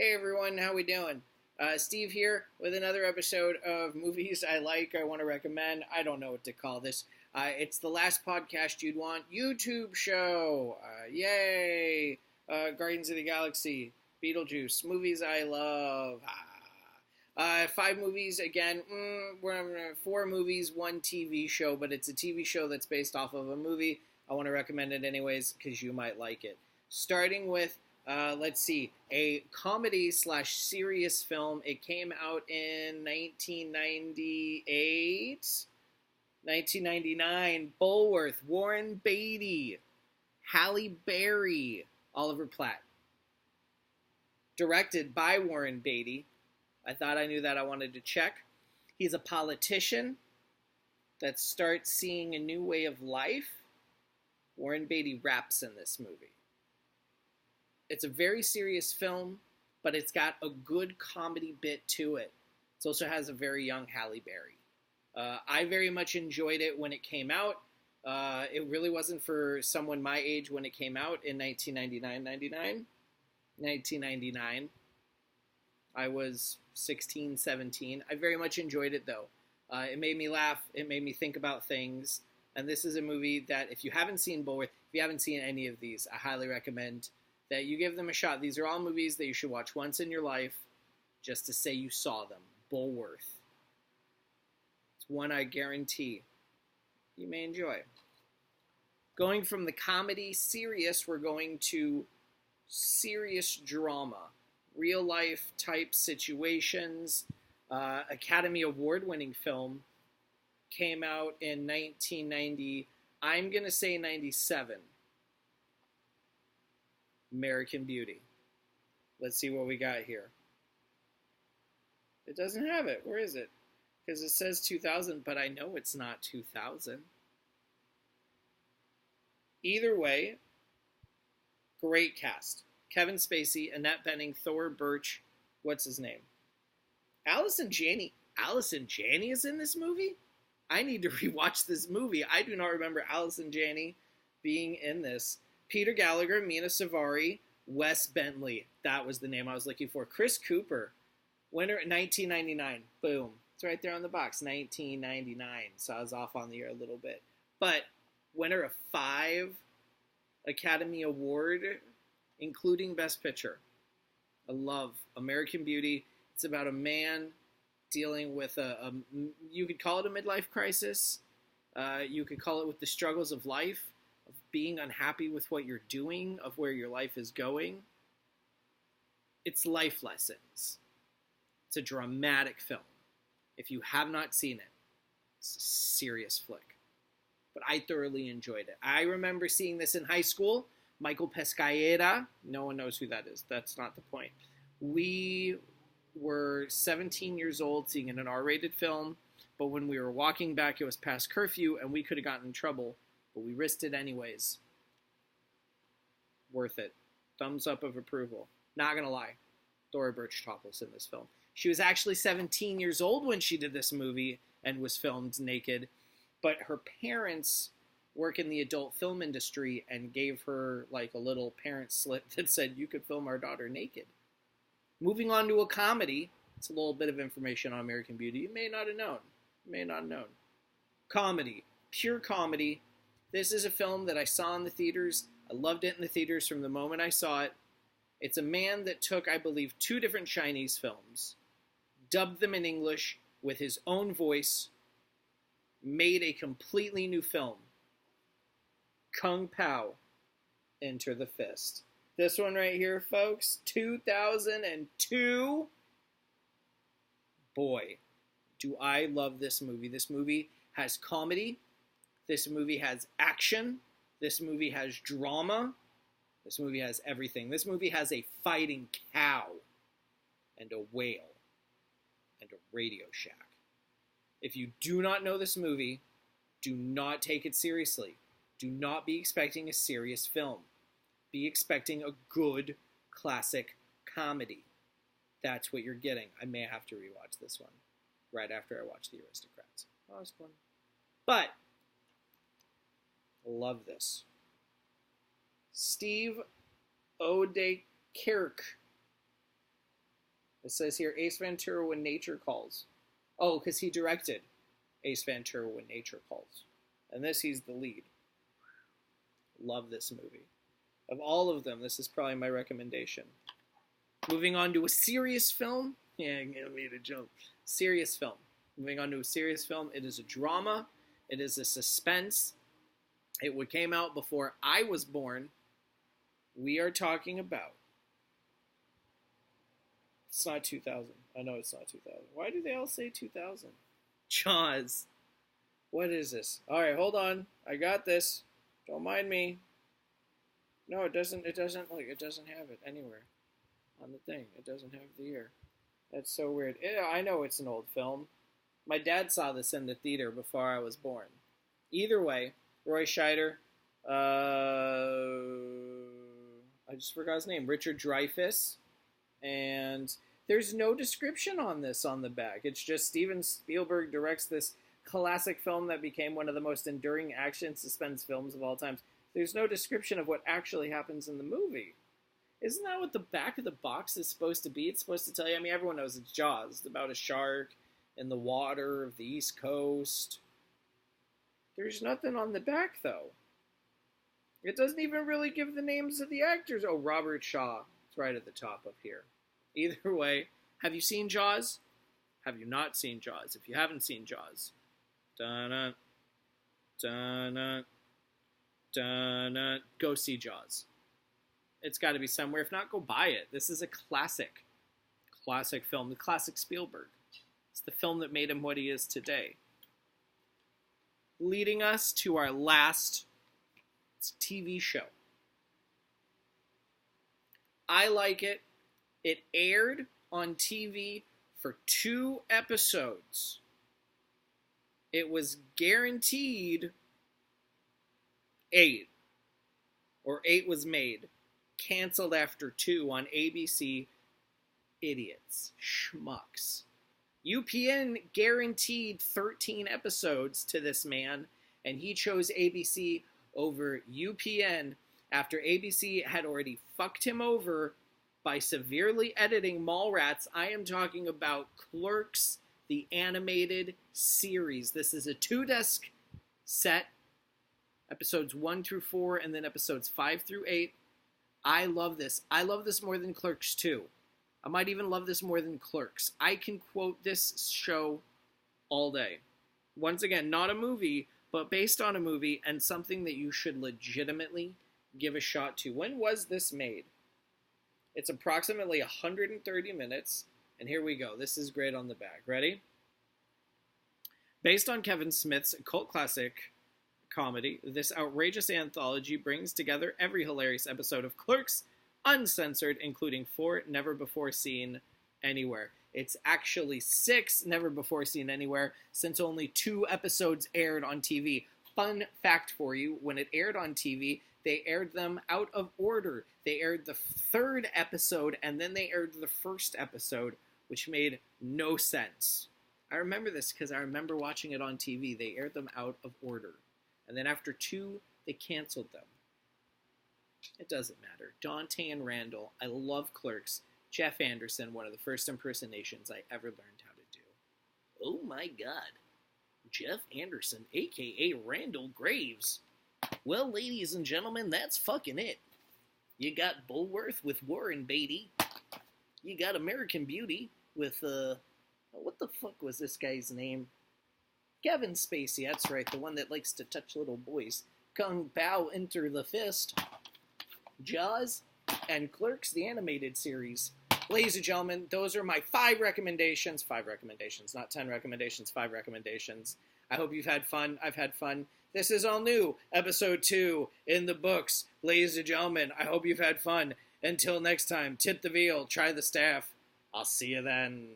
Hey everyone, how we doing? Steve here with another episode of Movies I Like, I Want to Recommend. I don't know what to call this. It's the last podcast you'd want YouTube show. Yay! Guardians of the Galaxy, Beetlejuice, movies I love. 5 movies, again, we're 4 movies, 1 TV show, but it's a TV show that's based off of a movie. I want to recommend it anyways because you might like it. Starting with let's see, a comedy/serious film. It came out in 1998, 1999. Bulworth, Warren Beatty, Halle Berry, Oliver Platt. Directed by Warren Beatty. I thought I knew that. I wanted to check. He's a politician that starts seeing a new way of life. Warren Beatty raps in this movie. It's a very serious film, but it's got a good comedy bit to it. It also has a very young Halle Berry. I very much enjoyed it when it came out. It really wasn't for someone my age when it came out in 1999. I was 16, 17. I very much enjoyed it, though. It made me laugh. It made me think about things. And this is a movie that, if you haven't seen Bulworth, if you haven't seen any of these, I highly recommend that you give them a shot. These are all movies that you should watch once in your life just to say you saw them. Bulworth. It's one I guarantee you may enjoy. Going from the comedy serious, we're going to serious drama. Real life type situations. Academy Award winning film. Came out in 1990. I'm going to say 97. American Beauty. Let's see what we got here. It doesn't have it. Where is it? Because it says 2000, but I know it's not 2000. Either way, great cast. Kevin Spacey, Annette Bening, Thor Birch, what's his name? Allison Janney. Allison Janney is in this movie? I need to rewatch this movie. I do not remember Allison Janney being in this. Peter Gallagher, Mina Suvari, Wes Bentley. That was the name I was looking for. Chris Cooper, winner 1999. Boom. It's right there on the box. 1999. So I was off on the year a little bit. But winner of 5 Academy Award, including Best Picture. I love American Beauty. It's about a man dealing with you could call it a midlife crisis. You could call it with the struggles of life. Being unhappy with what you're doing, of where your life is going. It's life lessons. It's a dramatic film. If you have not seen it, it's a serious flick. But I thoroughly enjoyed it. I remember seeing this in high school. Michael Pescaera. No one knows who that is. That's not the point. We were 17 years old seeing an R-rated film, but when we were walking back, it was past curfew, and we could have gotten in trouble. But we risked it anyways. Worth it. Thumbs up of approval. Not gonna lie. Thora Birch topless in this film. She was actually 17 years old when she did this movie and was filmed naked. But her parents work in the adult film industry and gave her like a little parent slip that said you could film our daughter naked. Moving on to a comedy. It's a little bit of information on American Beauty. You may not have known. Comedy. Pure comedy. This is a film that I saw in the theaters. I loved it in the theaters from the moment I saw it. It's a man that took, I believe, 2 different Chinese films, dubbed them in English with his own voice, made a completely new film. Kung Pao, Enter the Fist. This one right here, folks, 2002. Boy, do I love this movie. This movie has comedy. This movie has action. This movie has drama. This movie has everything. This movie has a fighting cow and a whale and a Radio Shack. If you do not know this movie, do not take it seriously. Do not be expecting a serious film. Be expecting a good classic comedy. That's what you're getting. I may have to rewatch this one right after I watch The Aristocrats. That was fun. But love this. Steve Oedekerk It says here, Ace Ventura When Nature Calls. Oh, because he directed Ace Ventura When Nature Calls. And this, he's the lead. Love this movie. Of all of them, this is probably my recommendation. Moving on to a serious film. Yeah, I made a joke. Serious film. Moving on to a serious film. It is a drama. It is a suspense. It came out before I was born. We are talking about... It's not 2000. I know it's not 2000. Why do they all say 2000? Jaws. What is this? All right, hold on. I got this. Don't mind me. No, it doesn't have it anywhere on the thing. It doesn't have the year. That's so weird. I know it's an old film. My dad saw this in the theater before I was born. Either way, Roy Scheider, I just forgot his name, Richard Dreyfuss, and there's no description on this on the back. It's just Steven Spielberg directs this classic film that became one of the most enduring action suspense films of all time. There's no description of what actually happens in the movie. Isn't that what the back of the box is supposed to be? It's supposed to tell you, I mean, everyone knows it's Jaws. It's about a shark in the water of the East Coast. There's nothing on the back, though. It doesn't even really give the names of the actors. Oh, Robert Shaw. It's right at the top up here. Either way, have you seen Jaws? Have you not seen Jaws? If you haven't seen Jaws, dun-dun, dun-dun, dun-dun, go see Jaws. It's got to be somewhere. If not, go buy it. This is a classic film. The classic Spielberg. It's the film that made him what he is today. Leading us to our last TV show. I like it. It aired on TV for 2 episodes. It was guaranteed 8. Or 8 was made. Canceled after 2 on ABC. Idiots. Schmucks. UPN guaranteed 13 episodes to this man, and he chose ABC over UPN after ABC had already fucked him over by severely editing Mallrats. I am talking about Clerks, the animated series. This is a 2-disc set, episodes 1 through 4, and then episodes 5 through 8. I love this. I love this more than Clerks 2. I might even love this more than Clerks. I can quote this show all day. Once again, not a movie, but based on a movie and something that you should legitimately give a shot to. When was this made? It's approximately 130 minutes, and here we go. This is great on the back. Ready? Based on Kevin Smith's cult classic comedy, this outrageous anthology brings together every hilarious episode of Clerks, uncensored, including 4 never before seen anywhere. It's actually 6 never before seen anywhere, since only 2 episodes aired on TV. Fun fact for you, when it aired on TV, they aired them out of order. They aired the 3rd episode, and then they aired the 1st episode, which made no sense. I remember this because I remember watching it on TV. They aired them out of order. And then after 2, they canceled them. It doesn't matter. Dante and Randall, I love Clerks. Jeff Anderson, one of the first impersonations I ever learned how to do. Oh my God. Jeff Anderson, a.k.a. Randall Graves. Well, ladies and gentlemen, that's fucking it. You got Bulworth with Warren Beatty. You got American Beauty with, what the fuck was this guy's name? Kevin Spacey, that's right, the one that likes to touch little boys. Kung Pao Enter the Fist. Jaws, and Clerks, the animated series. Ladies and gentlemen, those are my 5 recommendations. 5 recommendations, not 10 recommendations, 5 recommendations. I hope you've had fun. I've had fun. This is all new. Episode 2 in the books. Ladies and gentlemen, I hope you've had fun. Until next time, tip the veal, try the staff. I'll see you then.